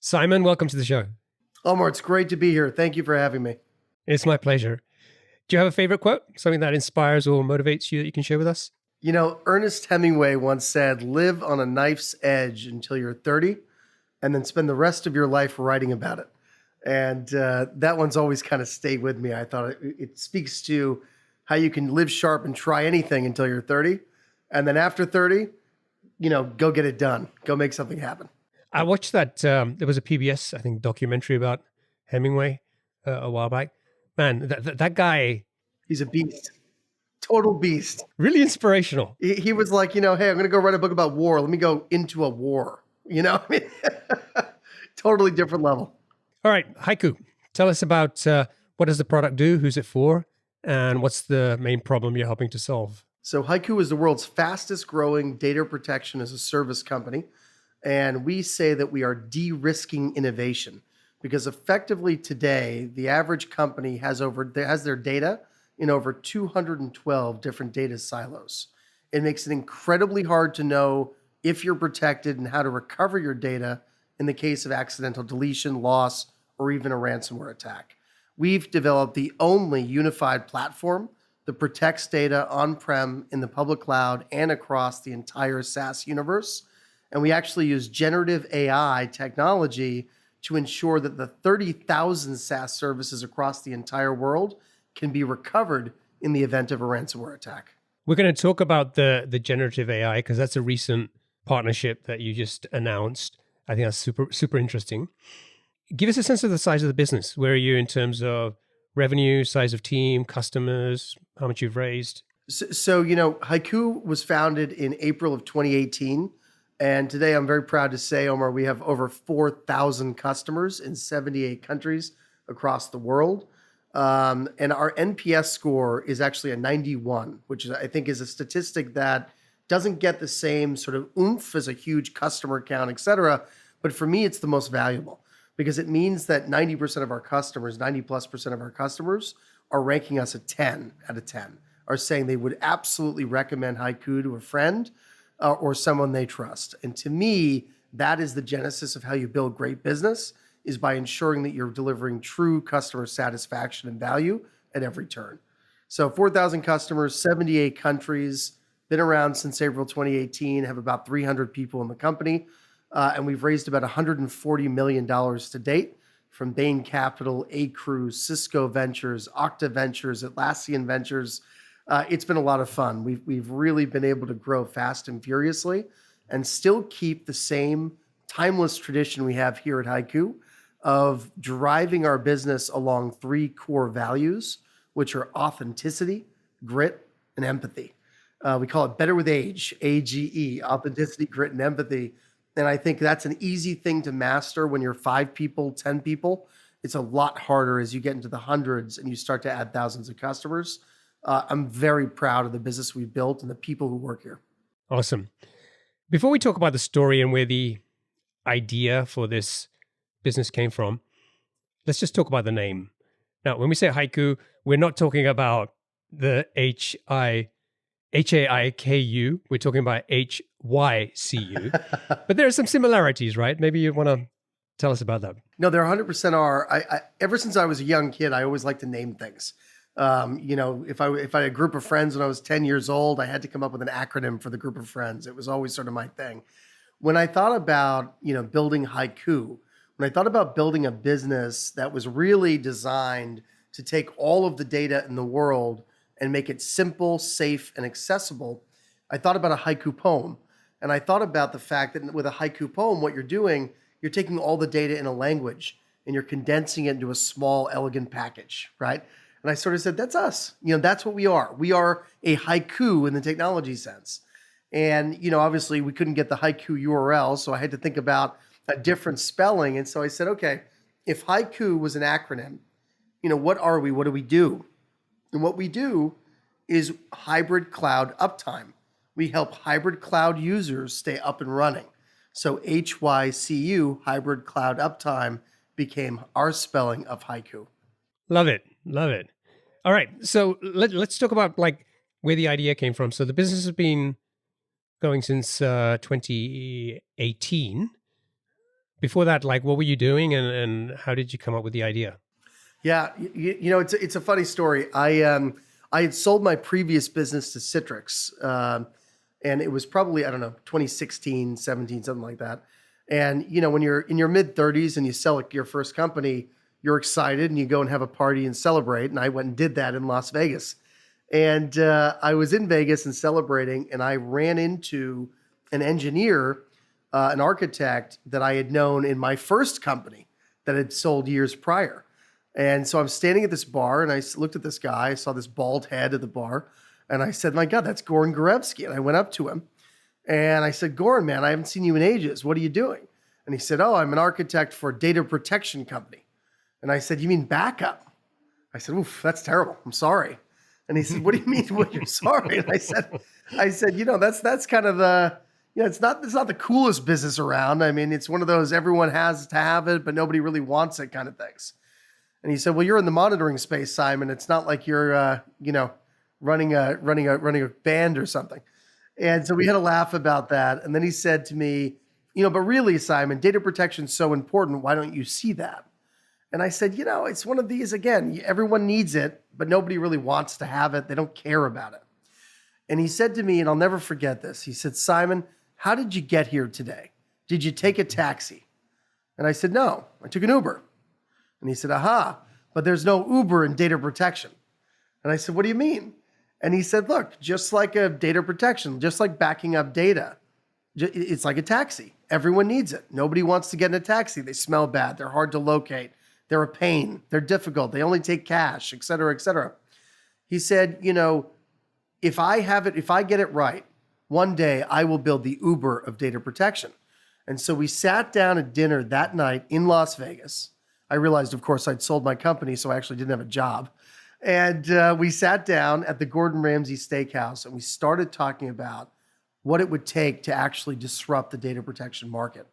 Simon, welcome to the show. Omar, it's great to be here. Thank you for having me. It's my pleasure. Do you have a favorite quote? Something that inspires or motivates you that you can share with us? You know, Ernest Hemingway once said, live on a knife's edge until you're 30 and then spend the rest of your life writing about it. And that one's always kind of stayed with me. I thought it speaks to how you can live sharp and try anything until you're 30. And then after 30, go get it done. Go make something happen. I watched that. There was a PBS, I think, documentary about Hemingway a while back. Man, that guy. He's a beast. Total beast. Really inspirational. He was like, hey, I'm going to go write a book about war. Let me go into a war. Totally different level. All right, HYCU. Tell us about what does the product do, who's it for, and what's the main problem you're helping to solve? So HYCU is the world's fastest growing data protection as a service company. And we say that we are de-risking innovation because effectively today, the average company has their data in over 212 different data silos. It makes it incredibly hard to know if you're protected and how to recover your data in the case of accidental deletion, loss, or even a ransomware attack. We've developed the only unified platform that protects data on-prem, in the public cloud, and across the entire SaaS universe. And we actually use generative AI technology to ensure that the 30,000 SaaS services across the entire world can be recovered in the event of a ransomware attack. We're going to talk about the generative AI because that's a recent partnership that you just announced. I think that's super interesting. Give us a sense of the size of the business. Where are you in terms of revenue, size of team, customers, how much you've raised? So HYCU was founded in April of 2018. And today I'm very proud to say, Omar, we have over 4,000 customers in 78 countries across the world. And our NPS score is actually a 91, which I think is a statistic that doesn't get the same sort of oomph as a huge customer count, et cetera. But for me, it's the most valuable because it means that 90% of our customers, 90+% of our customers are ranking us a 10 out of 10, are saying they would absolutely recommend HYCU to a friend or someone they trust. And to me, that is the genesis of how you build great business, is by ensuring that you're delivering true customer satisfaction and value at every turn. So 4,000 customers, 78 countries, been around since April 2018, have about 300 people in the company. And we've raised about $140 million to date from Bain Capital, Acru, Cisco Ventures, Okta Ventures, Atlassian Ventures. It's been a lot of fun. We've really been able to grow fast and furiously and still keep the same timeless tradition we have here at HYCU of driving our business along three core values, which are authenticity, grit, and empathy. We call it better with age, AGE, authenticity, grit, and empathy. And I think that's an easy thing to master when you're 5 people, 10 people. It's a lot harder as you get into the hundreds and you start to add thousands of customers. I'm very proud of the business we've built and the people who work here. Awesome. Before we talk about the story and where the idea for this business came from, let's just talk about the name. Now, when we say HYCU, we're not talking about the HAIKU. We're talking about HYCU. But there are some similarities, right? Maybe you want to tell us about that. No, there 100% are. I ever since I was a young kid, I always liked to name things. If I had a group of friends when I was 10 years old, I had to come up with an acronym for the group of friends. It was always sort of my thing. When I thought about, building HYCU, when I thought about building a business that was really designed to take all of the data in the world and make it simple, safe, and accessible, I thought about a haiku poem. And I thought about the fact that with a haiku poem, what you're doing, you're taking all the data in a language and you're condensing it into a small, elegant package, right? And I sort of said, that's us. That's what we are. We are a haiku in the technology sense. And, obviously we couldn't get the HYCU URL, so I had to think about a different spelling. And so I said, okay, if HYCU was an acronym, what are we? What do we do? And what we do is hybrid cloud uptime. We help hybrid cloud users stay up and running. So HYCU, hybrid cloud uptime, became our spelling of HYCU. Love it. Love it. All right. So let's talk about where the idea came from. So the business has been going since 2018. Before that, like, what were you doing, and how did you come up with the idea? Yeah, it's a funny story. I had sold my previous business to Citrix, and it was probably, I don't know, 2016, 17, something like that. And when you're in your mid 30s and you sell your first company, you're excited and you go and have a party and celebrate. And I went and did that in Las Vegas. And I was in Vegas and celebrating, and I ran into an engineer, an architect that I had known in my first company that had sold years prior. And so I'm standing at this bar, and I looked at this guy. I saw this bald head at the bar, and I said, "My God, that's Goran Gorevsky." And I went up to him, and I said, "Goran, man, I haven't seen you in ages. What are you doing?" And he said, "Oh, I'm an architect for a data protection company." And I said, "You mean backup?" I said, "Oof, that's terrible. I'm sorry." And he said, "What do you mean? What, you're sorry?" And I said, that's kind of the, it's not the coolest business around. I mean, it's one of those everyone has to have it, but nobody really wants it kind of things." And he said, "Well, you're in the monitoring space, Simon. It's not like you're, running a band or something." And so we had a laugh about that. And then he said to me, "But really, Simon, data protection is so important. Why don't you see that?" And I said, "It's one of these, again, everyone needs it, but nobody really wants to have it. They don't care about it." And he said to me, and I'll never forget this, he said, "Simon, how did you get here today? Did you take a taxi?" And I said, "No, I took an Uber." And he said, "Aha, but there's no Uber in data protection." And I said, "What do you mean?" And he said, "Look, just like a data protection, just like backing up data, it's like a taxi. Everyone needs it. Nobody wants to get in a taxi. They smell bad. They're hard to locate. They're a pain. They're difficult. They only take cash, et cetera, et cetera." He said, if I get it right, one day I will build the Uber of data protection." And so we sat down at dinner that night in Las Vegas. I realized, of course, I'd sold my company, so I actually didn't have a job. And we sat down at the Gordon Ramsay Steakhouse, and we started talking about what it would take to actually disrupt the data protection market.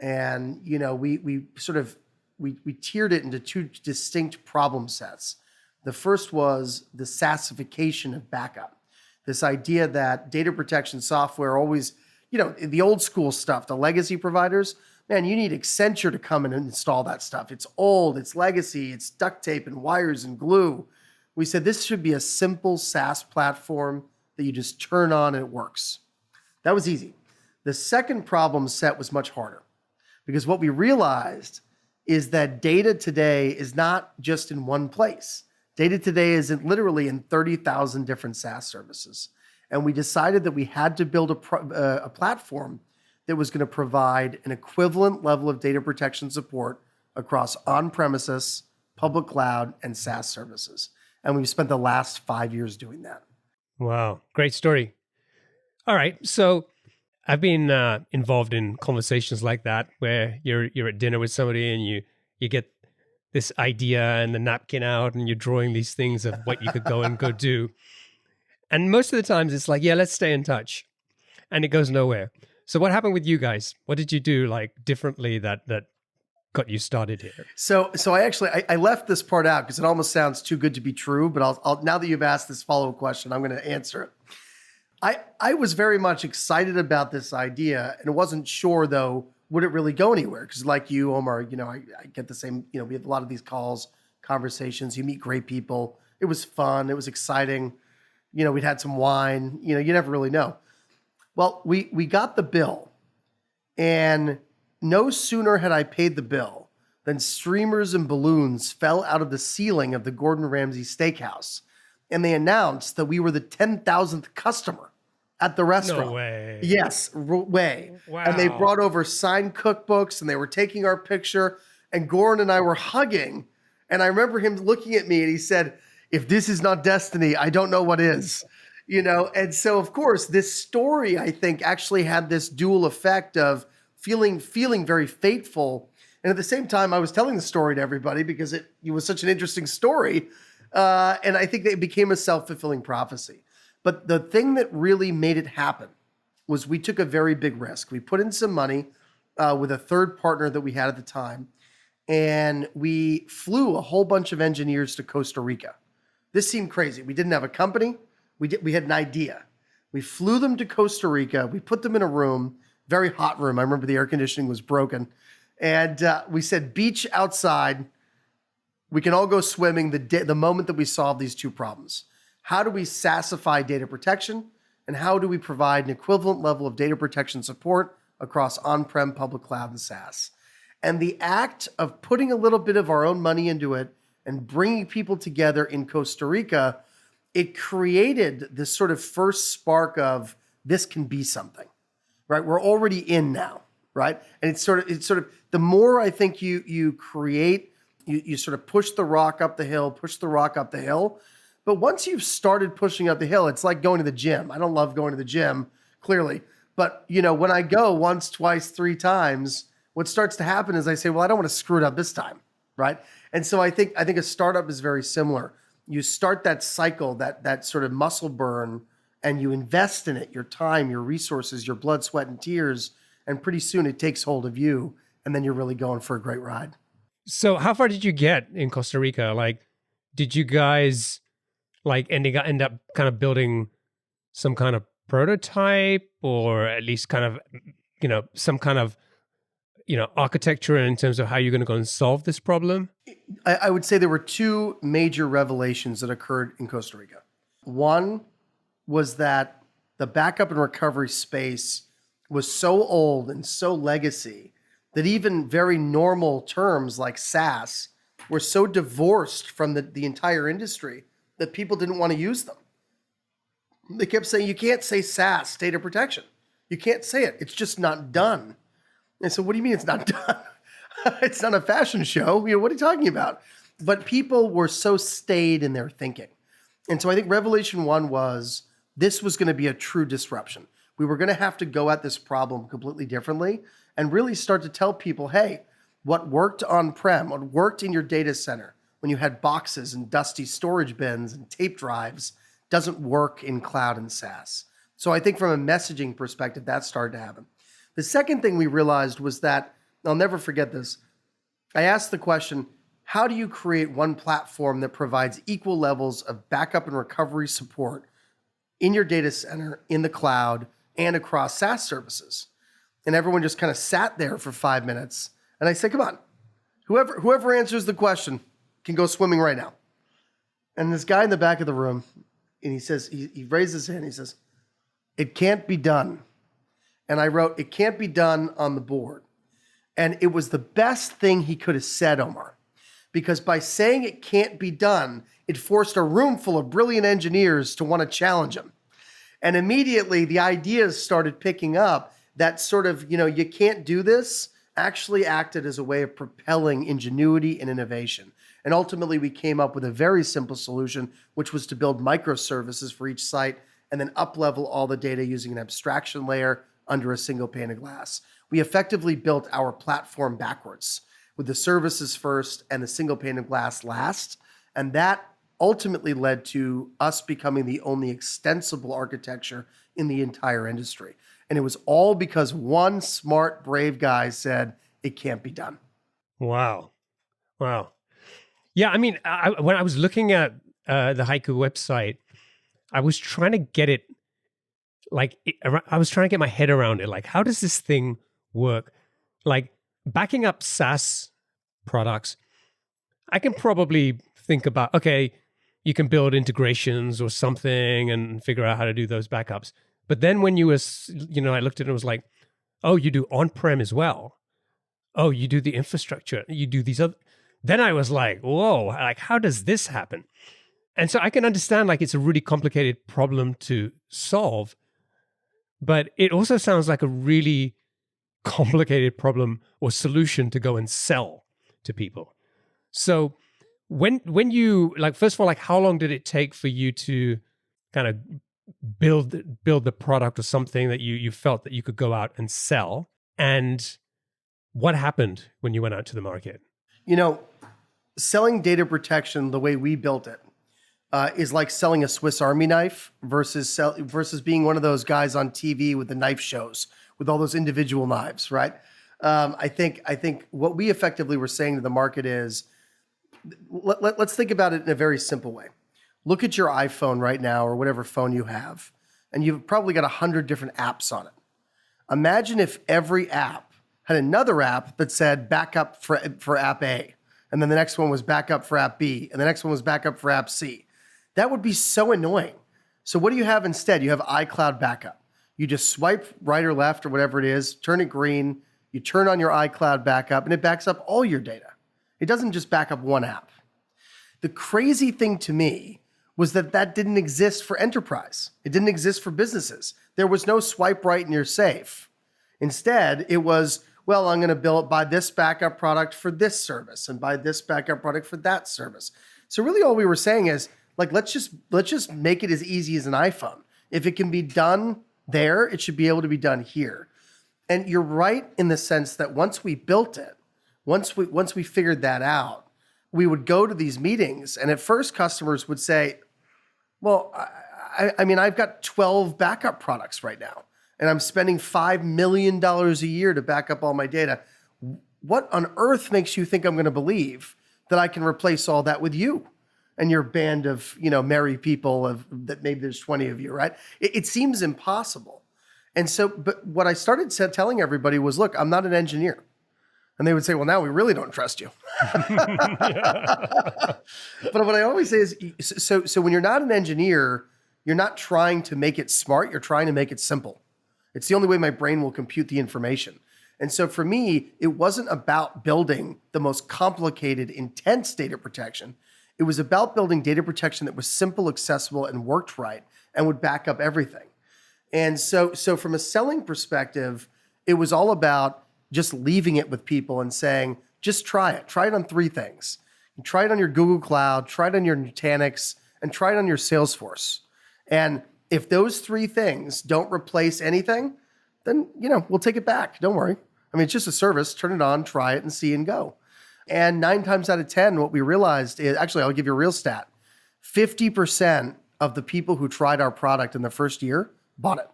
And we sort of we tiered it into two distinct problem sets. The first was the SaaSification of backup. This idea that data protection software always, the old school stuff, the legacy providers, man, you need Accenture to come and install that stuff. It's old, it's legacy, it's duct tape and wires and glue. We said this should be a simple SaaS platform that you just turn on and it works. That was easy. The second problem set was much harder, because what we realized is that data today is not just in one place. Data today is literally in 30,000 different SaaS services. And we decided that we had to build a platform that was going to provide an equivalent level of data protection support across on-premises, public cloud, and SaaS services. And we've spent the last 5 years doing that. Wow, great story. All right, so I've been involved in conversations like that where you're at dinner with somebody and you get this idea and the napkin out and you're drawing these things of what you could go do. And most of the times it's like, yeah, let's stay in touch. And it goes nowhere. So what happened with you guys? What did you do like differently that got you started here? So I left this part out because it almost sounds too good to be true, but I'll now that you've asked this follow-up question, I'm going to answer it. I was very much excited about this idea, and wasn't sure though, would it really go anywhere? Because like you, Omar, I get the same, we have a lot of these calls, conversations, you meet great people. It was fun. It was exciting. We'd had some wine, you never really know. Well, we got the bill, and no sooner had I paid the bill than streamers and balloons fell out of the ceiling of the Gordon Ramsay Steakhouse, and they announced that we were the 10,000th customer at the restaurant. No way. Yes, way. Wow. And they brought over signed cookbooks, and they were taking our picture, and Gordon and I were hugging. And I remember him looking at me, and he said, "If this is not destiny, I don't know what is." And so, of course, this story, I think, actually had this dual effect of feeling very fateful. And at the same time, I was telling the story to everybody because it was such an interesting story. And I think that it became a self-fulfilling prophecy. But the thing that really made it happen was we took a very big risk. We put in some money with a third partner that we had at the time, and we flew a whole bunch of engineers to Costa Rica. This seemed crazy. We didn't have a company. We had an idea. We flew them to Costa Rica. We put them in a room, very hot room. I remember the air conditioning was broken. And we said, beach outside. We can all go swimming the moment that we solve these two problems. How do we SaaSify data protection? And how do we provide an equivalent level of data protection support across on-prem, public cloud, and SaaS? And the act of putting a little bit of our own money into it and bringing people together in Costa Rica, it created this sort of first spark of this can be something, right? We're already in now, right? And it's sort of the more I think you create, you sort of push the rock up the hill. But once you've started pushing up the hill, it's like going to the gym. I don't love going to the gym, clearly. But when I go once, twice, 3 times, what starts to happen is I say, well, I don't want to screw it up this time, right? And so I think a startup is very similar. You start that cycle, that sort of muscle burn, and you invest in it, your time, your resources, your blood, sweat, and tears, and pretty soon it takes hold of you, and then you're really going for a great ride. So how far did you get in Costa Rica? Like, did you guys end up kind of building some kind of prototype, or at least kind of, some kind of, architecture in terms of how you're going to go and solve this problem? I would say there were 2 major revelations that occurred in Costa Rica. One was that the backup and recovery space was so old and so legacy that even very normal terms like SaaS were so divorced from the entire industry that people didn't want to use them. They kept saying, you can't say SaaS, data protection. You can't say it. It's just not done. And so what do you mean it's not done? It's not a fashion show. What are you talking about? But people were so staid in their thinking. And so I think revelation 1 was this was going to be a true disruption. We were going to have to go at this problem completely differently and really start to tell people, hey, what worked on-prem, what worked in your data center when you had boxes and dusty storage bins and tape drives doesn't work in cloud and SaaS. So I think from a messaging perspective, that started to happen. The second thing we realized was that, I'll never forget this, I asked the question, how do you create one platform that provides equal levels of backup and recovery support in your data center, in the cloud, and across SaaS services? And everyone just kind of sat there for 5 minutes. And I said, come on, whoever answers the question can go swimming right now. And this guy in the back of the room, and he says, he raises his hand, he says, it can't be done. And I wrote, it can't be done on the board. And it was the best thing he could have said, Omar, because by saying it can't be done, it forced a room full of brilliant engineers to want to challenge him. And immediately the ideas started picking up. That sort of, you can't do this, actually acted as a way of propelling ingenuity and innovation. And ultimately we came up with a very simple solution, which was to build microservices for each site and then up-level all the data using an abstraction layer under a single pane of glass. We effectively built our platform backwards with the services first and the single pane of glass last. And that ultimately led to us becoming the only extensible architecture in the entire industry. And it was all because one smart, brave guy said, it can't be done. Wow. Yeah, I mean, when I was looking at the HYCU website, I was trying to get it, I was trying to get my head around it. Like, how does this thing work? Like, backing up SaaS products, I can probably think about, okay, you can build integrations or something and figure out how to do those backups. But then when I looked at it and was like, oh, you do on-prem as well. Oh, you do the infrastructure. You do these other. Then I was like, whoa, like, how does this happen? And so I can understand, like, it's a really complicated problem to solve, but it also sounds like a really complicated problem or solution to go and sell to people. So when you, like, first of all, like, how long did it take for you to kind of build the product or something that you felt that you could go out and sell? And what happened when you went out to the market? Selling data protection the way we built it is like selling a Swiss Army knife versus being one of those guys on TV with the knife shows with all those individual knives, right? I think what we effectively were saying to the market is, let's think about it in a very simple way. Look at your iPhone right now or whatever phone you have, and you've probably got 100 different apps on it. Imagine if every app had another app that said backup for app A. And then the next one was backup for app B. And the next one was backup for app C. That would be so annoying. So what do you have instead? You have iCloud backup. You just swipe right or left or whatever it is, turn it green, you turn on your iCloud backup, and it backs up all your data. It doesn't just back up one app. The crazy thing to me was that didn't exist for enterprise. It didn't exist for businesses. There was no swipe right and you're safe. Instead, it was, well, I'm going to buy this backup product for this service and buy this backup product for that service. So really all we were saying is, like, let's just make it as easy as an iPhone. If it can be done there, it should be able to be done here. And you're right in the sense that once we built it, once we figured that out, we would go to these meetings, and at first customers would say, well, I mean, I've got 12 backup products right now, and I'm spending $5 million a year to back up all my data. What on earth makes you think I'm going to believe that I can replace all that with you and your band of, merry people that maybe there's 20 of you, right? It seems impossible. And so, but what I started telling everybody was, look, I'm not an engineer. And they would say, well, now we really don't trust you. But what I always say is, so when you're not an engineer, you're not trying to make it smart, you're trying to make it simple. It's the only way my brain will compute the information. And so for me, it wasn't about building the most complicated, intense data protection. It was about building data protection that was simple, accessible, and worked right, and would back up everything. And so from a selling perspective, it was all about just leaving it with people and saying, just try it. Try it on 3 things. Try it on your Google Cloud, try it on your Nutanix, and try it on your Salesforce. And if those 3 things don't replace anything, then, we'll take it back. Don't worry. I mean, it's just a service. Turn it on, try it, and see and go. And 9 times out of 10, what we realized is, actually, I'll give you a real stat. 50% of the people who tried our product in the first year bought it.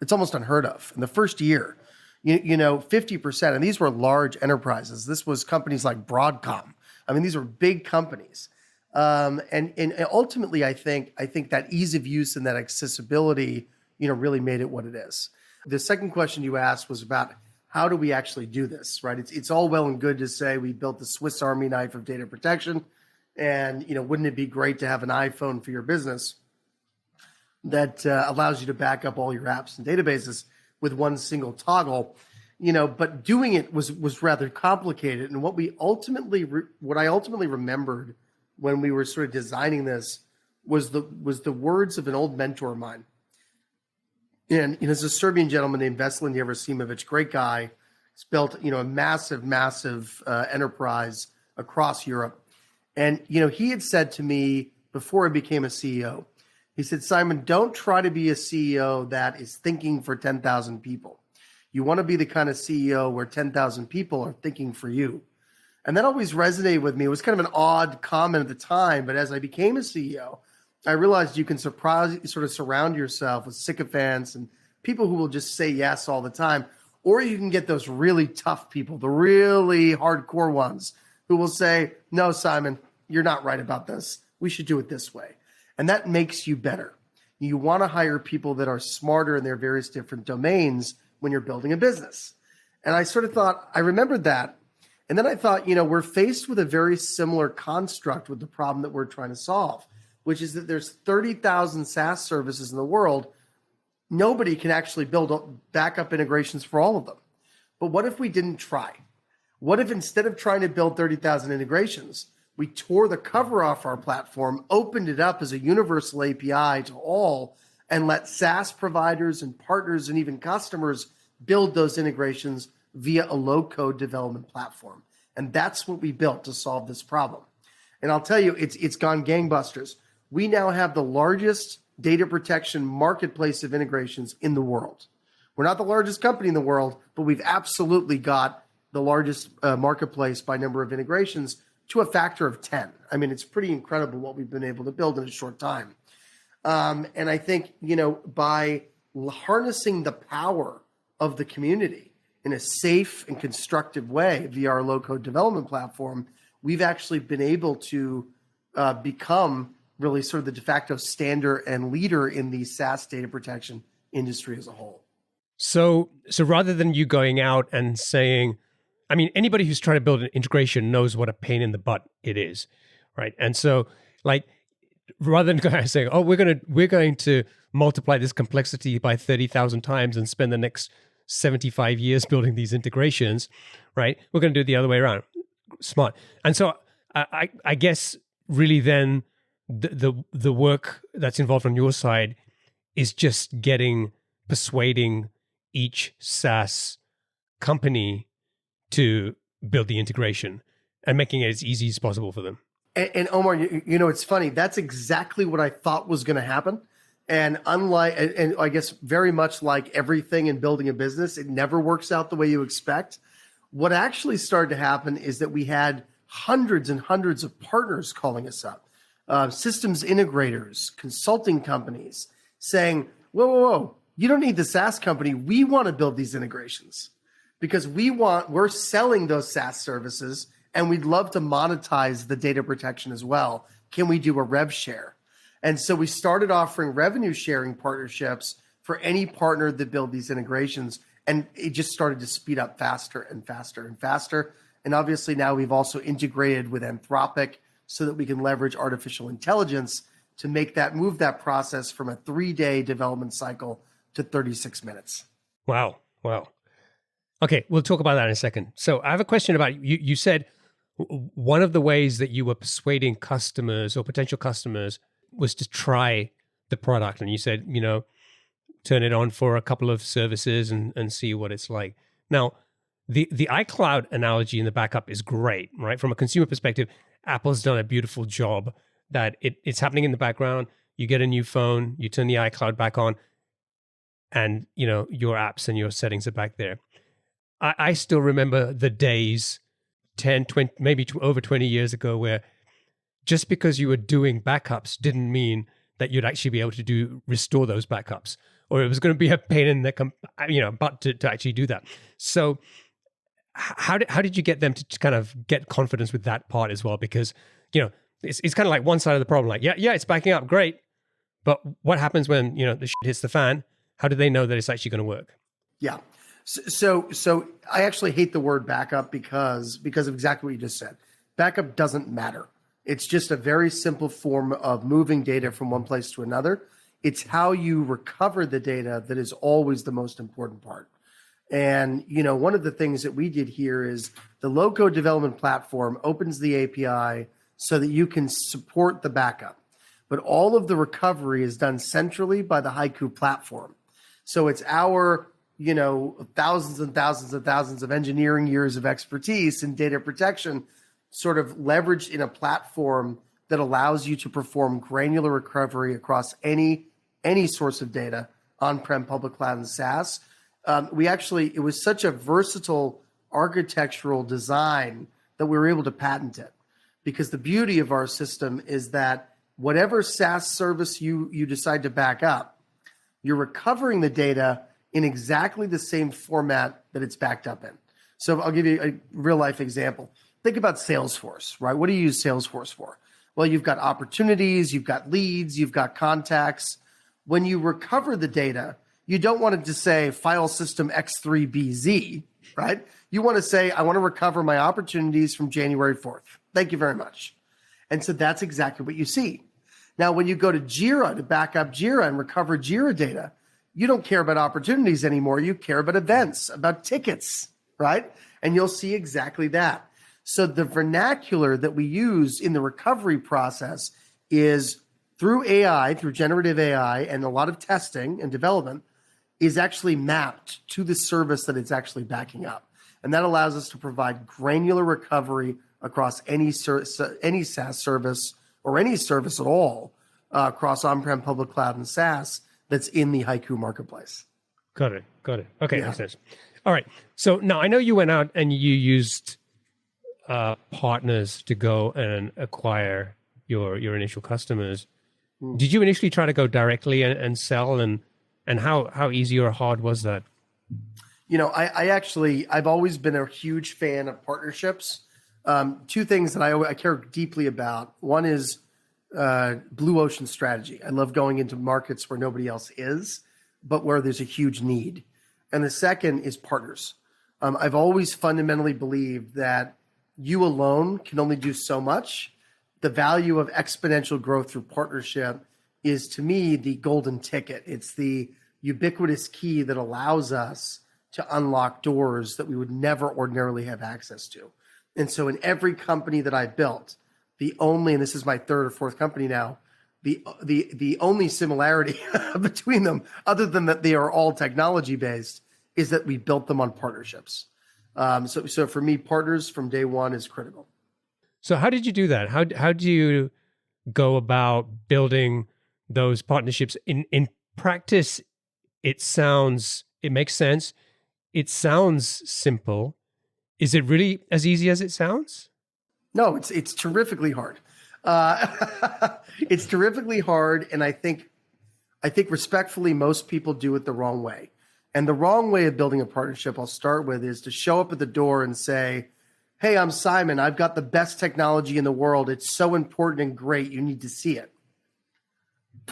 It's almost unheard of. In the first year, 50%, and these were large enterprises. This was companies like Broadcom. I mean, these were big companies. And ultimately, I think that ease of use and that accessibility, really made it what it is. The second question you asked was about how do we actually do this, right? It's all well and good to say we built the Swiss Army knife of data protection, and wouldn't it be great to have an iPhone for your business that allows you to back up all your apps and databases with one single toggle, but doing it was rather complicated. And what I ultimately remembered when we were sort of designing this was the words of an old mentor of mine. And there's a Serbian gentleman named Veselin Jevrosimovic, great guy. He's built, a massive enterprise across Europe. And, he had said to me before I became a CEO, he said, Simon, don't try to be a CEO that is thinking for 10,000 people. You want to be the kind of CEO where 10,000 people are thinking for you. And that always resonated with me. It was kind of an odd comment at the time, but as I became a CEO, I realized you can sort of surround yourself with sycophants and people who will just say yes all the time, or you can get those really tough people, the really hardcore ones who will say, no, Simon, you're not right about this. We should do it this way. And that makes you better. You want to hire people that are smarter in their various different domains when you're building a business. And I sort of thought, I remembered that. And then I thought, we're faced with a very similar construct with the problem that we're trying to solve, which is that there's 30,000 SaaS services in the world. Nobody can actually build backup integrations for all of them. But what if we didn't try? What if instead of trying to build 30,000 integrations, we tore the cover off our platform, opened it up as a universal API to all, and let SaaS providers and partners and even customers build those integrations via a low-code development platform. And that's what we built to solve this problem. And I'll tell you, it's gone gangbusters. We now have the largest data protection marketplace of integrations in the world. We're not the largest company in the world, but we've absolutely got the largest marketplace by number of integrations to a factor of 10. I mean, it's pretty incredible what we've been able to build in a short time. And I think, by harnessing the power of the community in a safe and constructive way via our low-code development platform, we've actually been able to become really sort of the de facto standard and leader in the SaaS data protection industry as a whole. So rather than you going out and saying, I mean, anybody who's trying to build an integration knows what a pain in the butt it is, right? And so, like, rather than going and saying, "Oh, we're going to multiply this complexity by 30,000 times and spend the next 75 years building these integrations," right? We're going to do it the other way around. Smart. And so, I guess really then the work that's involved on your side is just persuading each SaaS company to build the integration and making it as easy as possible for them. And Omar, you know, it's funny. That's exactly what I thought was going to happen. And and I guess very much like everything in building a business, it never works out the way you expect. What actually started to happen is that we had hundreds and hundreds of partners calling us up, systems integrators, consulting companies saying, whoa, you don't need the SaaS company. We want to build these integrations because we're selling those SaaS services and we'd love to monetize the data protection as well. Can we do a rev share? And so we started offering revenue sharing partnerships for any partner that build these integrations. And it just started to speed up faster and faster and faster. And obviously now we've also integrated with Anthropic so that we can leverage artificial intelligence to move that process from a 3-day development cycle to 36 minutes. Wow. Okay, we'll talk about that in a second. So I have a question about you. You said one of the ways that you were persuading customers or potential customers was to try the product. And you said, turn it on for a couple of services and see what it's like. Now, the iCloud analogy in the backup is great, right? From a consumer perspective, Apple's done a beautiful job that it's happening in the background. You get a new phone, you turn the iCloud back on, and your apps and your settings are back there. I still remember the days 10, 20, maybe over 20 years ago where just because you were doing backups didn't mean that you'd actually be able to restore those backups, or it was going to be a pain in the butt to actually do that. So how did you get them to kind of get confidence with that part as well? Because it's kind of like one side of the problem. Like yeah, it's backing up, great, but what happens when the shit hits the fan? How do they know that it's actually going to work? Yeah. So I actually hate the word backup because of exactly what you just said. Backup doesn't matter. It's just a very simple form of moving data from one place to another. It's how you recover the data that is always the most important part. And, one of the things that we did here is the low-code development platform opens the API so that you can support the backup. But all of the recovery is done centrally by the HYCU platform. So it's our thousands and thousands and thousands of engineering years of expertise in data protection sort of leveraged in a platform that allows you to perform granular recovery across any source of data, on-prem, public cloud, and SaaS. It was such a versatile architectural design that we were able to patent it, because the beauty of our system is that whatever SaaS service you decide to back up, you're recovering the data in exactly the same format that it's backed up in. So I'll give you a real life example. Think about Salesforce, right? What do you use Salesforce for? Well, you've got opportunities, you've got leads, you've got contacts. When you recover the data, you don't want it to say file system X3BZ, right? You want to say, I want to recover my opportunities from January 4th. Thank you very much. And so that's exactly what you see. Now, when you go to Jira to back up Jira and recover Jira data, you don't care about opportunities anymore. You care about events, about tickets, right? And you'll see exactly that. So the vernacular that we use in the recovery process is through AI, through generative AI, and a lot of testing and development is actually mapped to the service that it's actually backing up. And that allows us to provide granular recovery across any SaaS service or any service at all across on-prem, public cloud, and SaaS that's in the HYCU marketplace. Got it. Okay, makes sense. All right. So now I know you went out and you used partners to go and acquire your initial customers. Did you initially try to go directly and sell, and how easy or hard was that? I've always been a huge fan of partnerships. Two things that I care deeply about. One is blue ocean strategy. I love going into markets where nobody else is, but where there's a huge need. And the second is partners. I've always fundamentally believed that you alone can only do so much. The value of exponential growth through partnership is, to me, the golden ticket. It's the ubiquitous key that allows us to unlock doors that we would never ordinarily have access to. And so in every company that I built, and this is my third or fourth company now, the only similarity between them, other than that they are all technology based, is that we built them on partnerships. So for me, partners from day one is critical. So how did you do that? How do you go about building those partnerships? In practice, it makes sense. It sounds simple. Is it really as easy as it sounds? No, it's terrifically hard. It's terrifically hard, and I think respectfully, most people do it the wrong way. And the wrong way of building a partnership, I'll start with, is to show up at the door and say, "Hey, I'm Simon. I've got the best technology in the world. It's so important and great. You need to see it."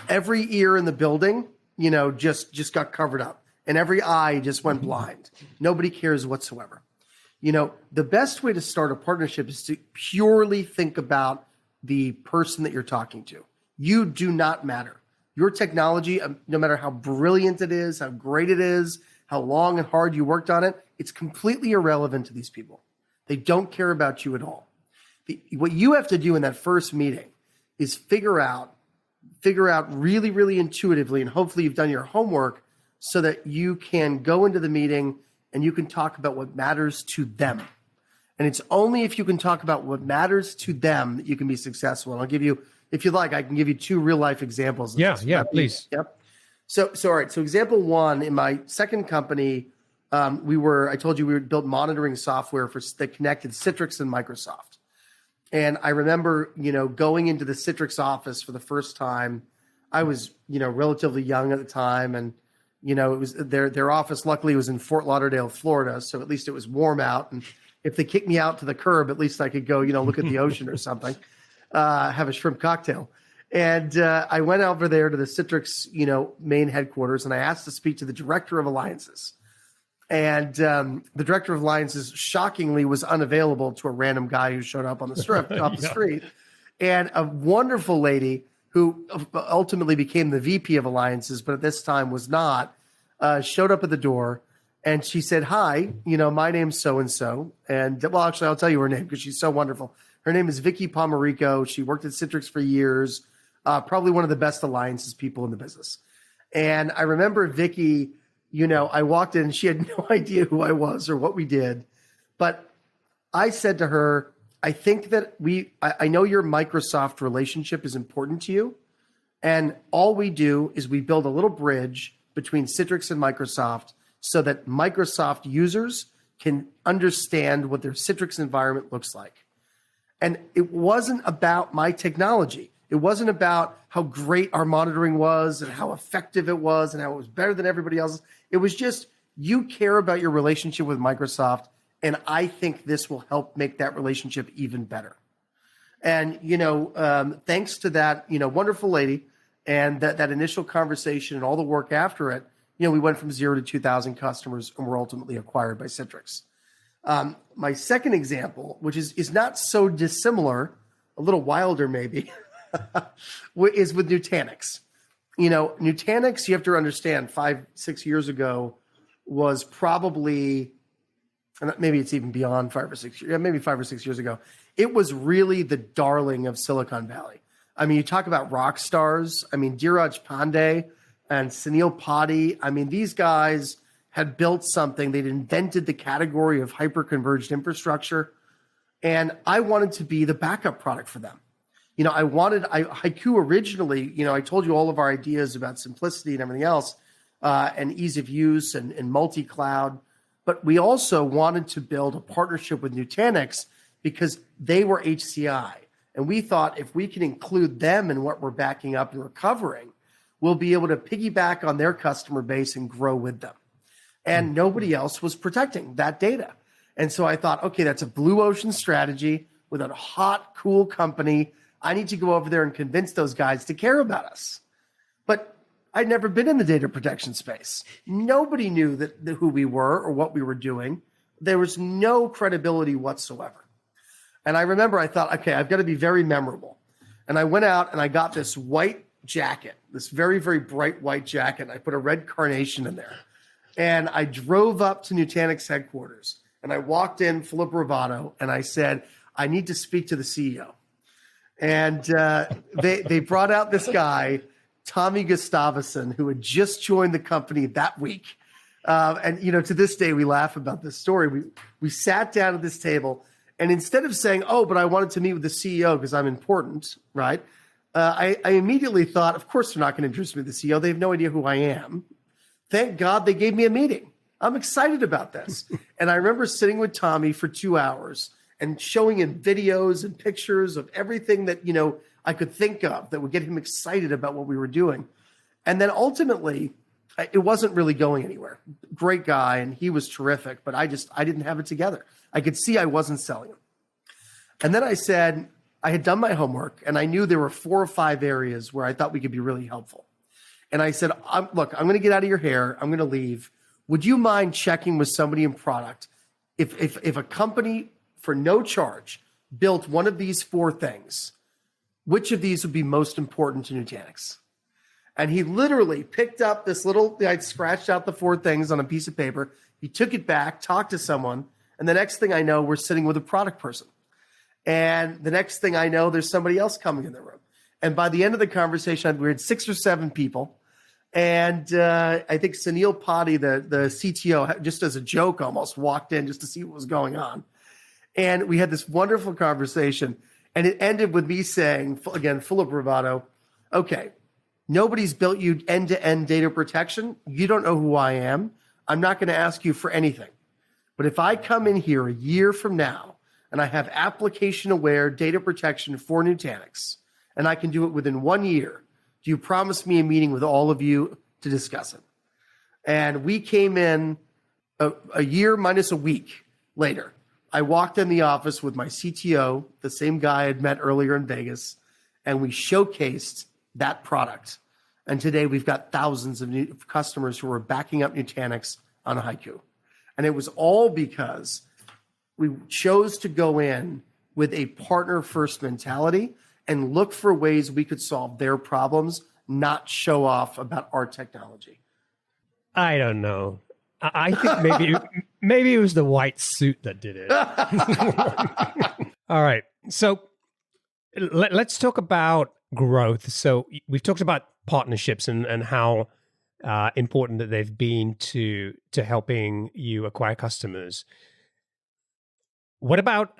Every ear in the building, just got covered up, and every eye just went blind. Nobody cares whatsoever. The best way to start a partnership is to purely think about the person that you're talking to. You do not matter. Your technology, no matter how brilliant it is, how great it is, how long and hard you worked on it, it's completely irrelevant to these people. They don't care about you at all. What you have to do in that first meeting is figure out really, really intuitively, and hopefully you've done your homework so that you can go into the meeting and you can talk about what matters to them. And it's only if you can talk about what matters to them that you can be successful. And I'll give you, if you'd like, I can give you 2 real life examples. Yeah, please. Yep. So all right. So example 1, in my second company, I told you we built monitoring software that connected Citrix and Microsoft. And I remember, going into the Citrix office for the first time. I was, relatively young at the time, and it was their office. Luckily, was in Fort Lauderdale, Florida, so at least it was warm out. And if they kicked me out to the curb, at least I could go, look at the ocean or something, have a shrimp cocktail. And I went over there to the Citrix, main headquarters, and I asked to speak to the director of alliances. And the director of alliances, shockingly, was unavailable to a random guy who showed up on the street. And a wonderful lady who ultimately became the VP of alliances, but at this time was not, showed up at the door. And she said, "Hi, my name's so-and-so." And well, actually, I'll tell you her name because she's so wonderful. Her name is Vicky Pomerico. She worked at Citrix for years, probably one of the best alliances people in the business. And I remember Vicky, I walked in and she had no idea who I was or what we did. But I said to her, "I think that I know your Microsoft relationship is important to you. And all we do is we build a little bridge between Citrix and Microsoft so that Microsoft users can understand what their Citrix environment looks like." And it wasn't about my technology. It wasn't about how great our monitoring was and how effective it was and how it was better than everybody else's. It was just, you care about your relationship with Microsoft, and I think this will help make that relationship even better. And, thanks to that, wonderful lady and that initial conversation and all the work after it, we went from 0 to 2,000 customers and were ultimately acquired by Citrix. My second example, which is not so dissimilar, a little wilder maybe, is with Nutanix. Nutanix, you have to understand, 5-6 years ago was probably, and maybe it's even beyond 5 or 6 years, maybe 5 or 6 years ago, it was really the darling of Silicon Valley. I mean, you talk about rock stars. I mean, Dheeraj Pandey and Sunil Patti. I mean, these guys had built something. They'd invented the category of hyper-converged infrastructure. And I wanted to be the backup product for them. HYCU originally, I told you all of our ideas about simplicity and everything else, and ease of use and multi-cloud. But we also wanted to build a partnership with Nutanix because they were HCI. And we thought if we can include them in what we're backing up and recovering, we'll be able to piggyback on their customer base and grow with them. And nobody else was protecting that data. And so I thought, okay, that's a blue ocean strategy with a hot, cool company. I need to go over there and convince those guys to care about us. But I'd never been in the data protection space. Nobody knew who we were or what we were doing. There was no credibility whatsoever. And I remember I thought, okay, I've got to be very memorable. And I went out and I got this white jacket, this very, very bright white jacket. And I put a red carnation in there. And I drove up to Nutanix headquarters and I walked in full of bravado and I said, I need to speak to the CEO. And they brought out this guy, Tommy Gustavsson, who had just joined the company that week. And, you know, to this day, we laugh about this story. We sat down at this table, and instead of saying, oh, but I wanted to meet with the CEO because I'm important, right? I immediately thought, of course, they're not going to introduce me to the CEO. They have no idea who I am. Thank God they gave me a meeting. I'm excited about this. And I remember sitting with Tommy for 2 hours and showing him videos and pictures of everything that, you know, I could think of that would get him excited about what we were doing. And then ultimately, it wasn't really going anywhere. Great guy, and he was terrific, but I didn't have it together. I could see I wasn't selling him. And then I said, I had done my homework, and I knew there were 4 or 5 areas where I thought we could be really helpful. And I said, look, I'm going to get out of your hair. I'm going to leave. Would you mind checking with somebody in product if a company for no charge built one of these 4 things, which of these would be most important to Nutanix? And he literally picked up this little, I'd scratched out the 4 things on a piece of paper. He took it back, talked to someone. And the next thing I know, we're sitting with a product person. And the next thing I know, there's somebody else coming in the room. And by the end of the conversation, we had 6 or 7 people. And I think Sunil Patti, the CTO, just as a joke almost, walked in just to see what was going on. And we had this wonderful conversation. And it ended with me saying, again, full of bravado, okay, nobody's built you end-to-end data protection. You don't know who I am. I'm not going to ask you for anything. But if I come in here a year from now and I have application-aware data protection for Nutanix, and I can do it within 1 year, do you promise me a meeting with all of you to discuss it? And we came in a year minus a week later. I walked in the office with my CTO, the same guy I'd met earlier in Vegas, and we showcased that product. And today we've got thousands of new customers who are backing up Nutanix on HYCU. And it was all because we chose to go in with a partner-first mentality and look for ways we could solve their problems, not show off about our technology. I don't know. I think maybe it was the white suit that did it. All right. So let's talk about growth. So we've talked about partnerships and how important that they've been to helping you acquire customers. What about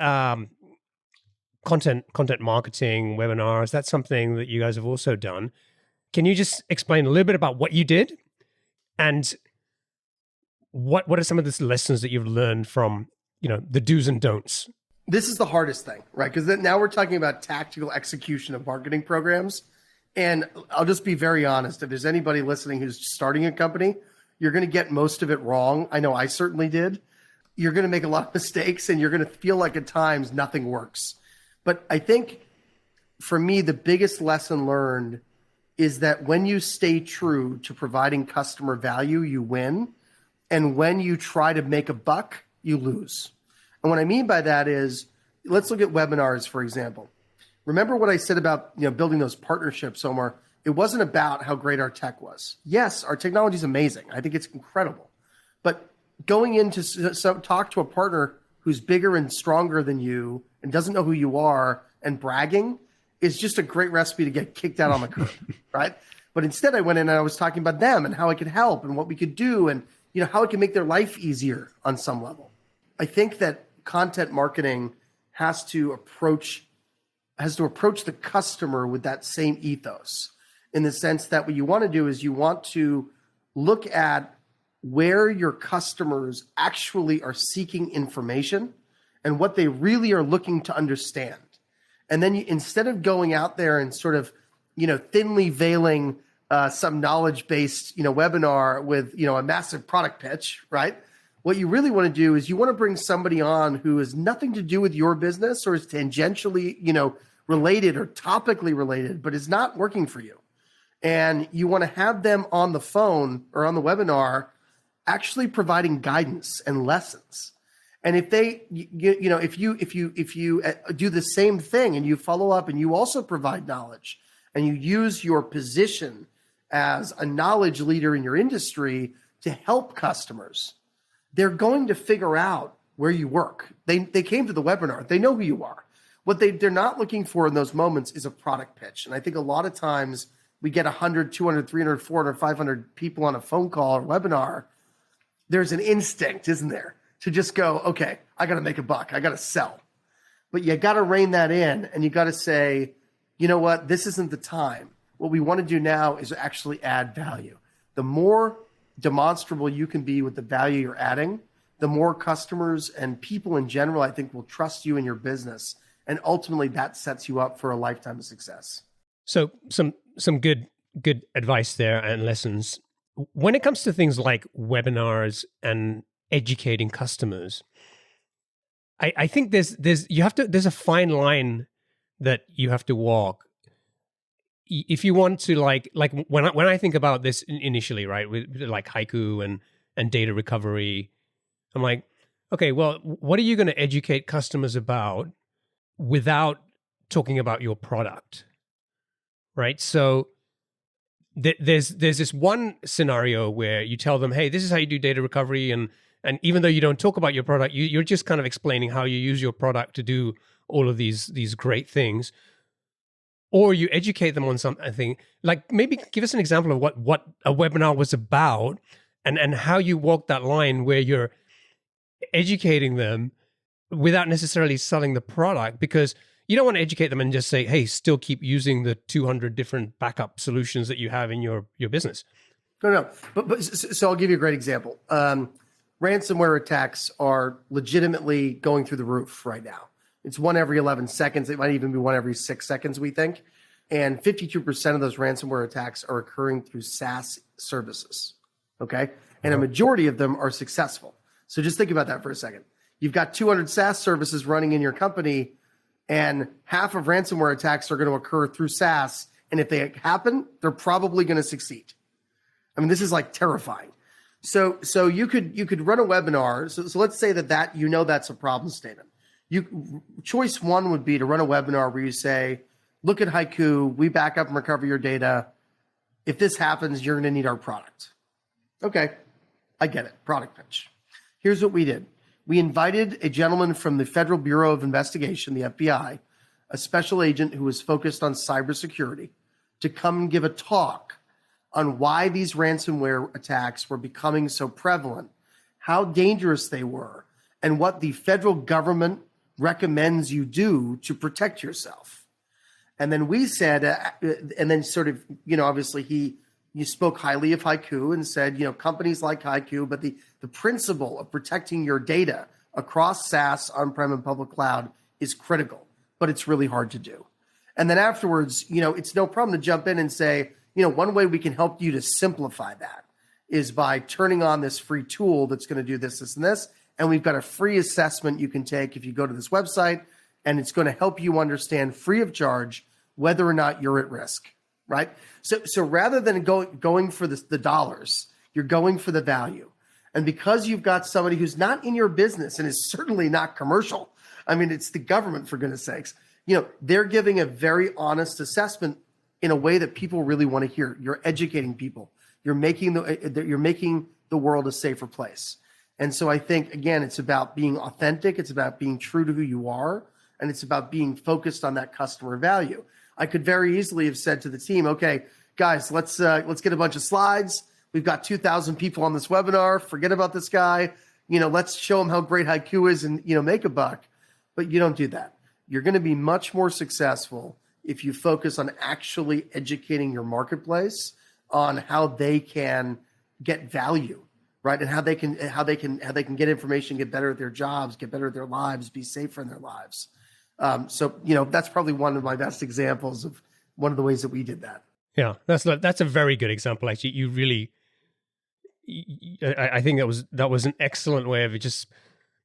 content marketing, webinars? That's something that you guys have also done. Can you just explain a little bit about what you did and what are some of the lessons that you've learned from, you know, the do's and don'ts? This is the hardest thing, right? Because now we're talking about tactical execution of marketing programs. And I'll just be very honest. If there's anybody listening who's starting a company, you're going to get most of it wrong. I know I certainly did. You're going to make a lot of mistakes and you're going to feel like at times nothing works. But I think for me, the biggest lesson learned is that when you stay true to providing customer value, you win. And when you try to make a buck, you lose. And what I mean by that is, let's look at webinars, for example. Remember what I said about, you know, building those partnerships, Omar? It wasn't about how great our tech was. Yes, our technology is amazing. I think it's incredible. But going in to talk to a partner who's bigger and stronger than you and doesn't know who you are and bragging is just a great recipe to get kicked out on the curb, right? But instead I went in and I was talking about them and how I could help and what we could do and, you know, how it can make their life easier on some level. I think that content marketing has to approach the customer with that same ethos, in the sense that what you want to do is you want to look at where your customers actually are seeking information and what they really are looking to understand. And then instead of going out there and sort of, you know, thinly veiling some knowledge-based, you know, webinar with, you know, a massive product pitch, right? What you really want to do is you want to bring somebody on who has nothing to do with your business or is tangentially, you know, related or topically related, but is not working for you. And you want to have them on the phone or on the webinar actually providing guidance and lessons. And if they, if you do the same thing and you follow up and you also provide knowledge and you use your position as a knowledge leader in your industry to help customers, they're going to figure out where you work. They came to the webinar. They know who you are. What they're not looking for in those moments is a product pitch. And I think a lot of times we get 100, 200, 300, 400, 500 people on a phone call or webinar. There's an instinct, isn't there, to just go, okay, I got to make a buck. I got to sell. But you got to rein that in and you got to say, you know what, this isn't the time. What we want to do now is actually add value. The more demonstrable you can be with the value you're adding, the more customers and people in general, I think, will trust you in your business. And ultimately that sets you up for a lifetime of success. So some good advice there and lessons. When it comes to things like webinars and educating customers, I think there's a fine line that you have to walk. If you want to like when I think about this initially, right, with like HYCU and data recovery, I'm like, okay, well, what are you going to educate customers about without talking about your product, right? So there's this one scenario where you tell them, hey, this is how you do data recovery, and even though you don't talk about your product, you're just kind of explaining how you use your product to do all of these great things. Or you educate them on something, like maybe give us an example of what a webinar was about and how you walk that line where you're educating them without necessarily selling the product, because you don't want to educate them and just say, hey, still keep using the 200 different backup solutions that you have in your business. No. But so I'll give you a great example. Ransomware attacks are legitimately going through the roof right now. It's one every 11 seconds. It might even be one every 6 seconds, we think. And 52% of those ransomware attacks are occurring through SaaS services, okay? And a majority of them are successful. So just think about that for a second. You've got 200 SaaS services running in your company, and half of ransomware attacks are going to occur through SaaS. And if they happen, they're probably going to succeed. I mean, this is like terrifying. So you could run a webinar. So let's say that that's a problem statement. Choice one would be to run a webinar where you say, look at HYCU, we back up and recover your data. If this happens, you're going to need our product. Okay, I get it. Product pitch. Here's what we did. We invited a gentleman from the Federal Bureau of Investigation, the FBI, a special agent who was focused on cybersecurity, to come and give a talk on why these ransomware attacks were becoming so prevalent, how dangerous they were, and what the federal government recommends you do to protect yourself. And then we said, and then sort of, obviously you spoke highly of HYCU and said, companies like HYCU, but the principle of protecting your data across SaaS, on-prem, and public cloud is critical, but it's really hard to do. And then afterwards, it's no problem to jump in and say, one way we can help you to simplify that is by turning on this free tool that's going to do this, this, and this. And we've got a free assessment you can take if you go to this website, and it's going to help you understand free of charge whether or not you're at risk, right? So rather than going for the dollars, you're going for the value. And because you've got somebody who's not in your business and is certainly not commercial, I mean, it's the government, for goodness sakes, they're giving a very honest assessment in a way that people really want to hear. You're educating people. You're making the world a safer place. And so I think, again, it's about being authentic. It's about being true to who you are. And it's about being focused on that customer value. I could very easily have said to the team, okay, guys, let's get a bunch of slides. We've got 2,000 people on this webinar. Forget about this guy. Let's show them how great HYCU is and, make a buck. But you don't do that. You're going to be much more successful if you focus on actually educating your marketplace on how they can get value, right? And how they can get information, get better at their jobs, get better at their lives, be safer in their lives. So that's probably one of my best examples of one of the ways that we did that. Yeah, that's a very good example. Actually, you really, I think that was an excellent way of it. Just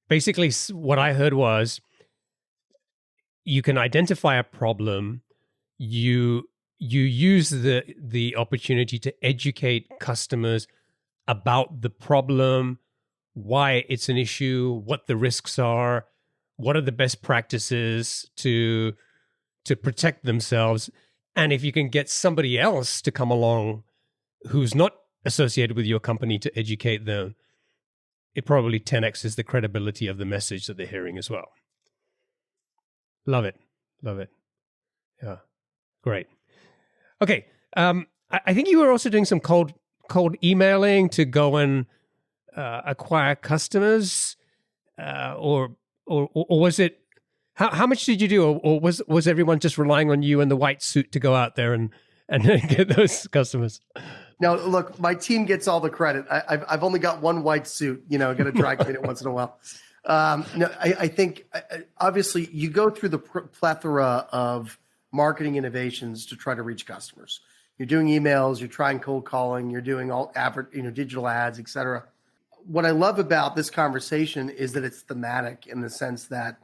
basically, what I heard was, you can identify a problem, you you use the opportunity to educate customers about the problem, why it's an issue, what the risks are, what are the best practices to protect themselves. And if you can get somebody else to come along who's not associated with your company to educate them, it probably 10x's the credibility of the message that they're hearing as well. Love it. Love it. Yeah. Great. Okay. I think you were also doing some cold emailing to go and acquire customers, or was it? How much did you do, or was everyone just relying on you in the white suit to go out there and get those customers? Now, look, my team gets all the credit. I've only got one white suit. You know, I got to dry clean it once in a while. No, I think obviously you go through the plethora of marketing innovations to try to reach customers. You're doing emails, you're trying cold calling, you're doing all digital ads, et cetera. What I love about this conversation is that it's thematic in the sense that,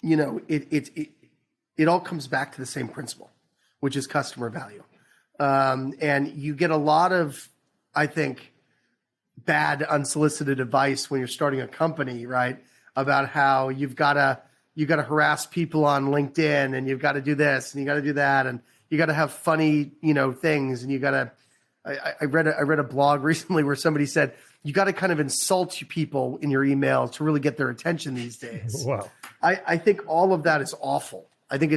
you know, it all comes back to the same principle, which is customer value. And you get a lot of, I think, bad unsolicited advice when you're starting a company, right? About how you got to harass people on LinkedIn, and you've got to do this and you got to do that, and you got to have funny, you know, things, and you got to. I read a blog recently where somebody said you got to kind of insult people in your email to really get their attention these days. Wow. I think all of that is awful. I think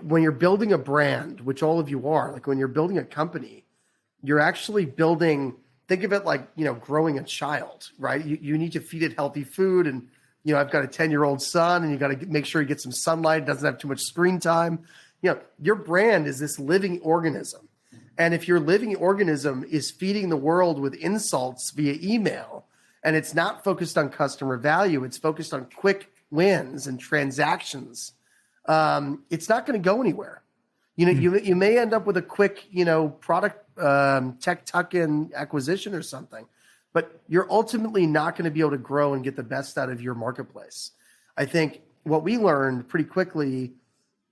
when you're building a brand, which all of you are, like when you're building a company, you're actually building. Think of it like, you know, growing a child, right? You need to feed it healthy food, and you know, I've got a 10-year-old son, and you got to make sure he gets some sunlight, doesn't have too much screen time. You know, your brand is this living organism. And if your living organism is feeding the world with insults via email, and it's not focused on customer value, it's focused on quick wins and transactions, it's not going to go anywhere. You know, you may end up with a quick, you know, product tech tuck-in acquisition or something, but you're ultimately not going to be able to grow and get the best out of your marketplace. I think what we learned pretty quickly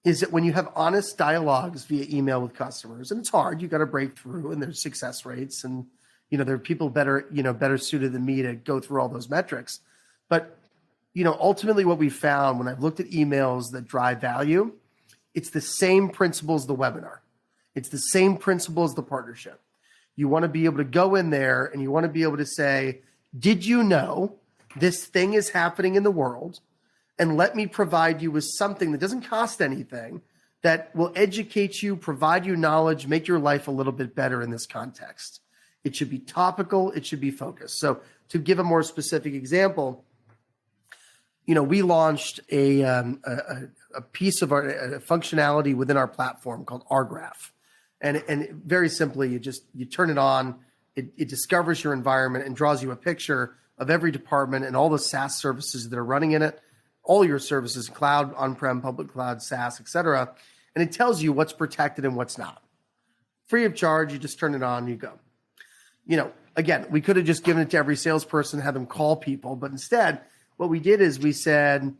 is that when you have honest dialogues via email with customers, and it's hard, you got to break through, and there's success rates, and you know, there are people better suited than me to go through all those metrics. But you know, ultimately what we found when I've looked at emails that drive value, it's the same principle as the webinar. It's the same principle as the partnership. You want to be able to go in there and you want to be able to say, did you know this thing is happening in the world? And let me provide you with something that doesn't cost anything, that will educate you, provide you knowledge, make your life a little bit better in this context. It should be topical. It should be focused. So to give a more specific example, you know, we launched a piece of our functionality within our platform called rGraph. And very simply, you turn it on, it discovers your environment and draws you a picture of every department and all the SaaS services that are running in it, all your services, cloud, on-prem, public cloud, SaaS, et cetera. And it tells you what's protected and what's not. Free of charge, you just turn it on, you go. You know, again, we could have just given it to every salesperson, had them call people, but instead, what we did is we said,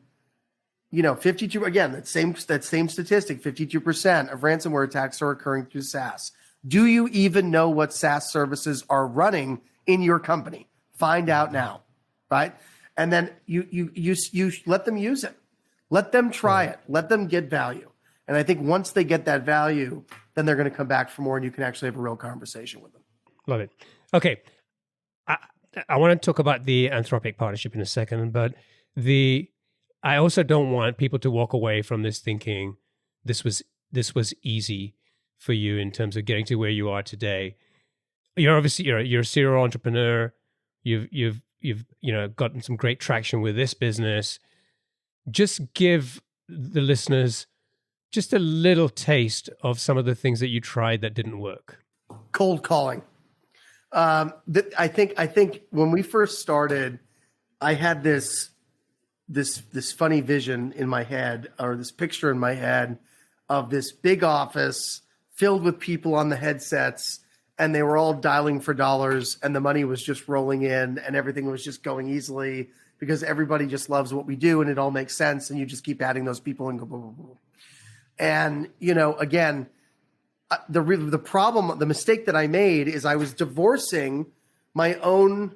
you know, 52, again, that same statistic, 52% of ransomware attacks are occurring through SaaS. Do you even know what SaaS services are running in your company? Find out now, right? And then you let them use it. Let them try it. Let them get value. And I think once they get that value, then they're going to come back for more, and you can actually have a real conversation with them. Love it. Okay. I want to talk about the Anthropic partnership in a second, but I also don't want people to walk away from this thinking this was easy for you in terms of getting to where you are today. You're obviously you're a serial entrepreneur. You've gotten some great traction with this business. Just give the listeners just a little taste of some of the things that you tried that didn't work. Cold calling. I think when we first started, I had this funny vision in my head, or this picture in my head, of this big office filled with people on the headsets, and they were all dialing for dollars, and the money was just rolling in, and everything was just going easily because everybody just loves what we do, and it all makes sense, and you just keep adding those people and go boom, boom, boom. And, again, the mistake that I made is I was divorcing my own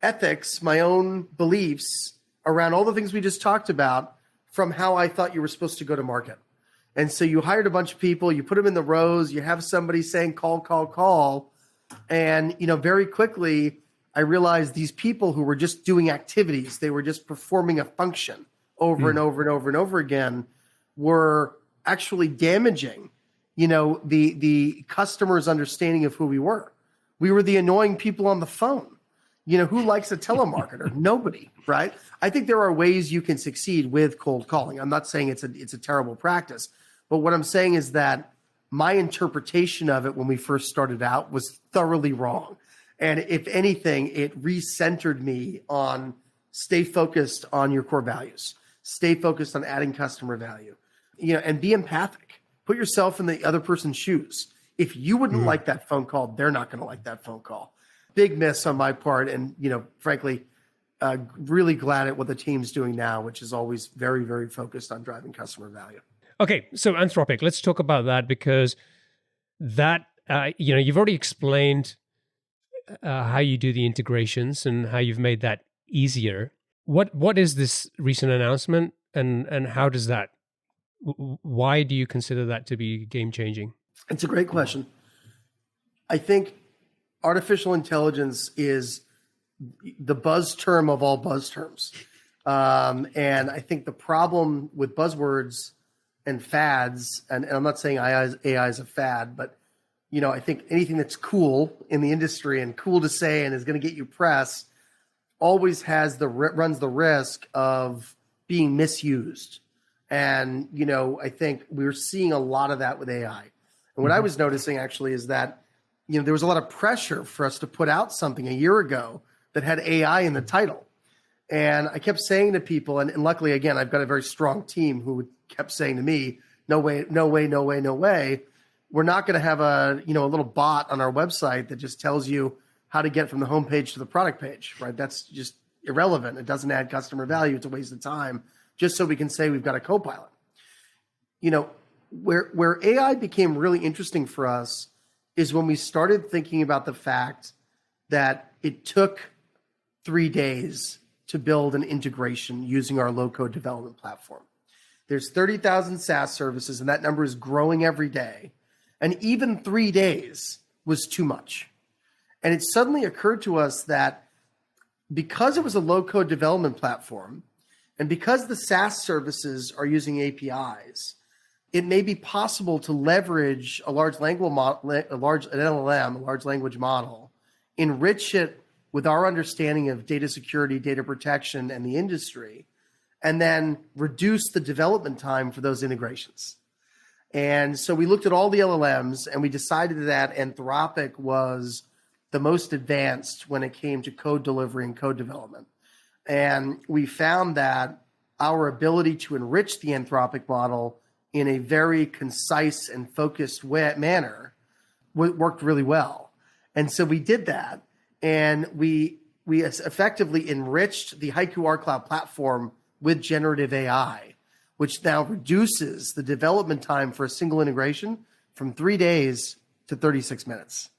ethics, my own beliefs around all the things we just talked about from how I thought you were supposed to go to market. And so you hired a bunch of people, you put them in the rows, you have somebody saying call, call, call. And, very quickly I realized these people who were just doing activities, they were just performing a function over and over and over and over again, were actually damaging, the customer's understanding of who we were. We were the annoying people on the phone. Who likes a telemarketer? Nobody, right? I think there are ways you can succeed with cold calling. I'm not saying it's a terrible practice, but what I'm saying is that my interpretation of it when we first started out was thoroughly wrong. And if anything, it recentered me on stay focused on your core values, stay focused on adding customer value, and be empathic. Put yourself in the other person's shoes. If you wouldn't like that phone call, they're not going to like that phone call. Big miss on my part. And, frankly, really glad at what the team's doing now, which is always very, very focused on driving customer value. Okay. So Anthropic, let's talk about that because that, you've already explained how you do the integrations and how you've made that easier. What is this recent announcement and how does that, why do you consider that to be game changing? It's a great question. I think artificial intelligence is the buzz term of all buzz terms. And I think the problem with buzzwords and fads, and I'm not saying AI is a fad, but I think anything that's cool in the industry and cool to say and is going to get you press always runs the risk of being misused. And, I think we're seeing a lot of that with AI. And what I was noticing actually is that, there was a lot of pressure for us to put out something a year ago that had AI in the title. And I kept saying to people, and luckily, again, I've got a very strong team who kept saying to me, no way, no way, no way, no way. We're not going to have a little bot on our website that just tells you how to get from the homepage to the product page, right? That's just irrelevant. It doesn't add customer value. It's a waste of time just so we can say we've got a copilot. Where AI became really interesting for us is when we started thinking about the fact that it took 3 days to build an integration using our low-code development platform. There's 30,000 SaaS services, and that number is growing every day. And even 3 days was too much. And it suddenly occurred to us that because it was a low-code development platform, and because the SaaS services are using APIs, it may be possible to leverage a large language model, an LLM, a large language model, enrich it with our understanding of data security, data protection, and the industry, and then reduce the development time for those integrations. And so we looked at all the LLMs and we decided that Anthropic was the most advanced when it came to code delivery and code development. And we found that our ability to enrich the Anthropic model in a very concise and focused manner worked really well. And so we did that. And we effectively enriched the HYCU R Cloud platform with generative AI, which now reduces the development time for a single integration from 3 days to 36 minutes.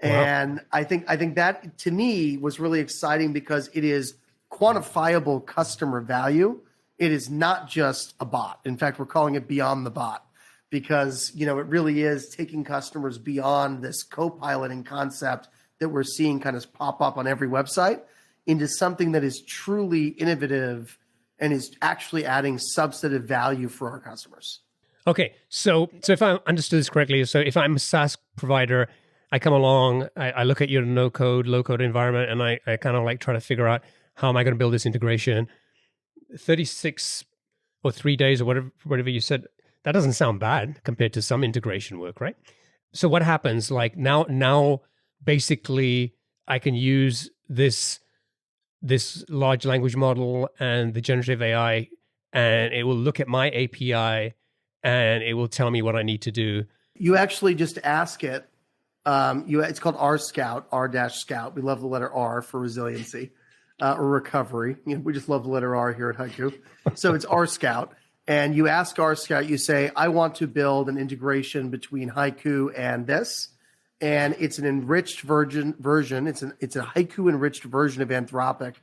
Wow. And I think that to me was really exciting because it is quantifiable customer value. It is not just a bot. In fact, we're calling it beyond the bot because, it really is taking customers beyond this co-piloting concept that we're seeing kind of pop up on every website into something that is truly innovative and is actually adding substantive value for our customers. Okay, so if I understood this correctly, so if I'm a SaaS provider, I come along, I look at your no-code, low-code environment, and I kind of like try to figure out how am I going to build this integration. 36 or 3 days or whatever you said, that doesn't sound bad compared to some integration work, right? So what happens? Like now, basically, I can use this large language model and the generative AI, and it will look at my API and it will tell me what I need to do. You actually just ask it. It's called R Scout, R-Scout. We love the letter R for resiliency or recovery. We just love the letter R here at HYCU. So it's R Scout. And you ask R Scout, you say, I want to build an integration between HYCU and this. And it's an enriched version. It's a HYCU enriched version of Anthropic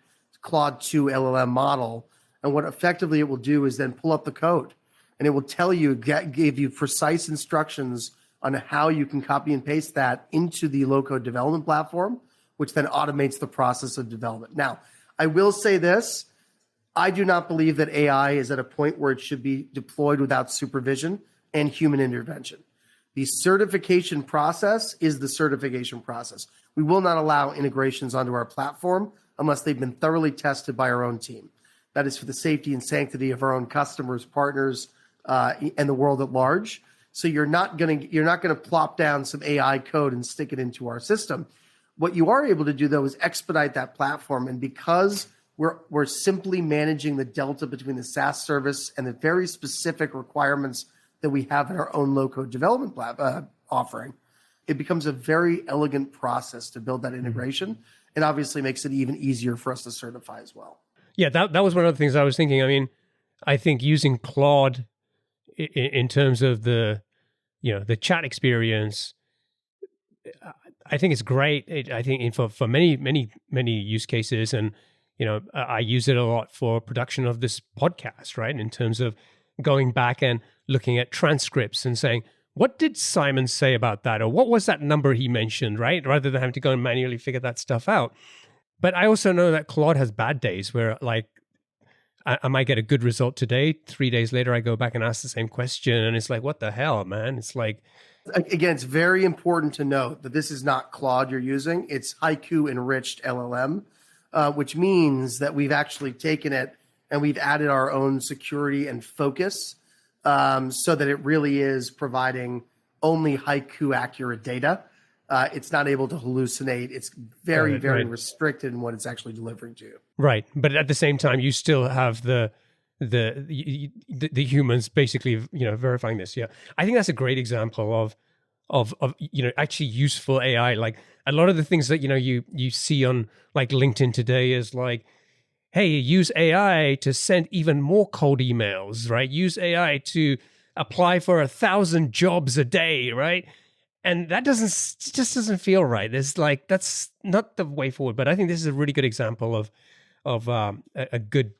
Claude 2 LLM model. And what effectively it will do is then pull up the code, and it will tell you, give you precise instructions on how you can copy and paste that into the low-code development platform, which then automates the process of development. Now, I will say this. I do not believe that AI is at a point where it should be deployed without supervision and human intervention. The certification process is the certification process. We will not allow integrations onto our platform unless they've been thoroughly tested by our own team. That is for the safety and sanctity of our own customers, partners, and the world at large. So you're not going to plop down some AI code and stick it into our system. What you are able to do, though, is expedite that platform. And because we're simply managing the delta between the SaaS service and the very specific requirements that we have in our own low-code development offering, it becomes a very elegant process to build that integration. It obviously makes it even easier for us to certify as well. Yeah, that was one of the things I was thinking. I mean, I think using Claude in terms of the chat experience, I think it's great. I think for many use cases, and I use it a lot for production of this podcast, right? In terms of going back and looking at transcripts and saying, what did Simon say about that? Or what was that number he mentioned, right? Rather than having to go and manually figure that stuff out. But I also know that Claude has bad days where, like, I might get a good result today. 3 days later, I go back and ask the same question. And it's like, what the hell, man? It's like... Again, it's very important to note that this is not Claude you're using. It's HYCU enriched LLM, which means that we've actually taken it and we've added our own security and focus so that it really is providing only HYCU accurate data. It's not able to hallucinate. It's very restricted in what it's actually delivering to you. Right, but at the same time, you still have the humans basically, verifying this. Yeah, I think that's a great example of actually useful AI. Like a lot of the things that you see on like LinkedIn today is like, hey, use AI to send even more cold emails, right? Use AI to apply for 1,000 jobs a day, right? And that just doesn't feel right. There's like, that's not the way forward. But I think this is a really good example of a good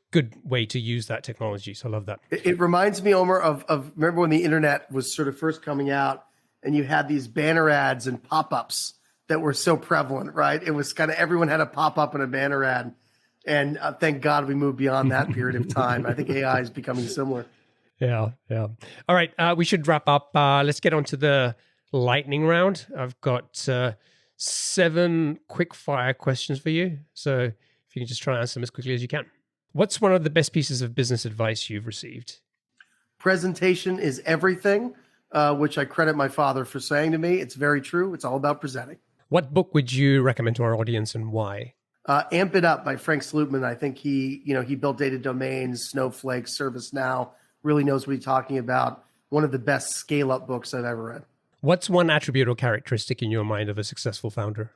way to use that technology. So I love that. It reminds me, Omar, of remember when the internet was sort of first coming out and you had these banner ads and pop-ups that were so prevalent, right? It was kind of everyone had a pop-up and a banner ad. And thank God we moved beyond that period of time. I think AI is becoming similar. Yeah. All right, we should wrap up. Let's get on to the lightning round. I've got 7 quick fire questions for you. So if you can just try and answer them as quickly as you can. What's one of the best pieces of business advice you've received? Presentation is everything, which I credit my father for saying to me. It's very true. It's all about presenting. What book would you recommend to our audience and why? Amp It Up by Frank Slootman. I think he built data domains, Snowflake, ServiceNow, really knows what he's talking about. One of the best scale-up books I've ever read. What's one attribute or characteristic in your mind of a successful founder?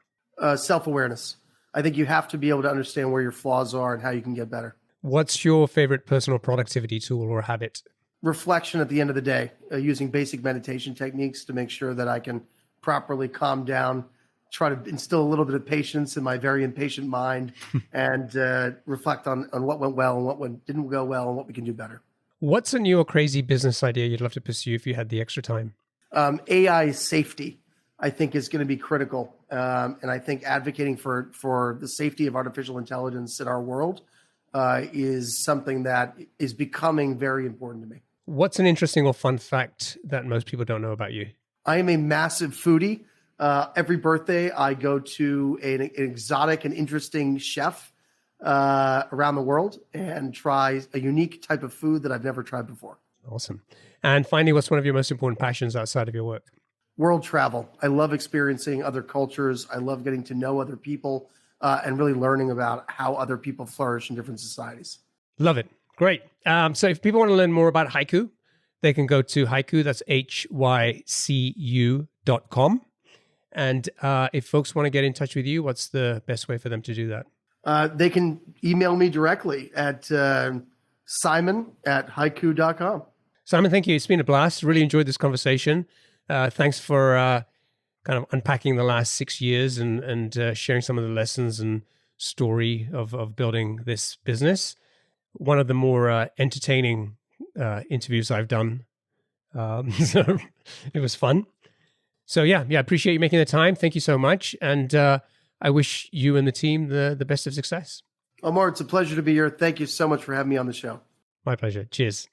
Self-awareness. I think you have to be able to understand where your flaws are and how you can get better. What's your favorite personal productivity tool or habit? Reflection at the end of the day, using basic meditation techniques to make sure that I can properly calm down, try to instill a little bit of patience in my very impatient mind and reflect on what went well and what didn't go well and what we can do better. What's a new or crazy business idea you'd love to pursue if you had the extra time? AI safety, I think, is going to be critical. And I think advocating for the safety of artificial intelligence in our world is something that is becoming very important to me. What's an interesting or fun fact that most people don't know about you? I am a massive foodie. Every birthday, I go to an exotic and interesting chef around the world and try a unique type of food that I've never tried before. Awesome. And finally, what's one of your most important passions outside of your work? World travel. I love experiencing other cultures. I love getting to know other people and really learning about how other people flourish in different societies. Love it. Great. So if people want to learn more about HYCU, they can go to HYCU, that's HYCU.com. And if folks want to get in touch with you, what's the best way for them to do that? They can email me directly at simon@haiku.com. Simon, thank you. It's been a blast. Really enjoyed this conversation. Thanks for kind of unpacking the last 6 years and sharing some of the lessons and story of building this business. One of the more entertaining interviews I've done. So it was fun. So yeah, I appreciate you making the time. Thank you so much. And I wish you and the team the best of success. Omar, it's a pleasure to be here. Thank you so much for having me on the show. My pleasure. Cheers.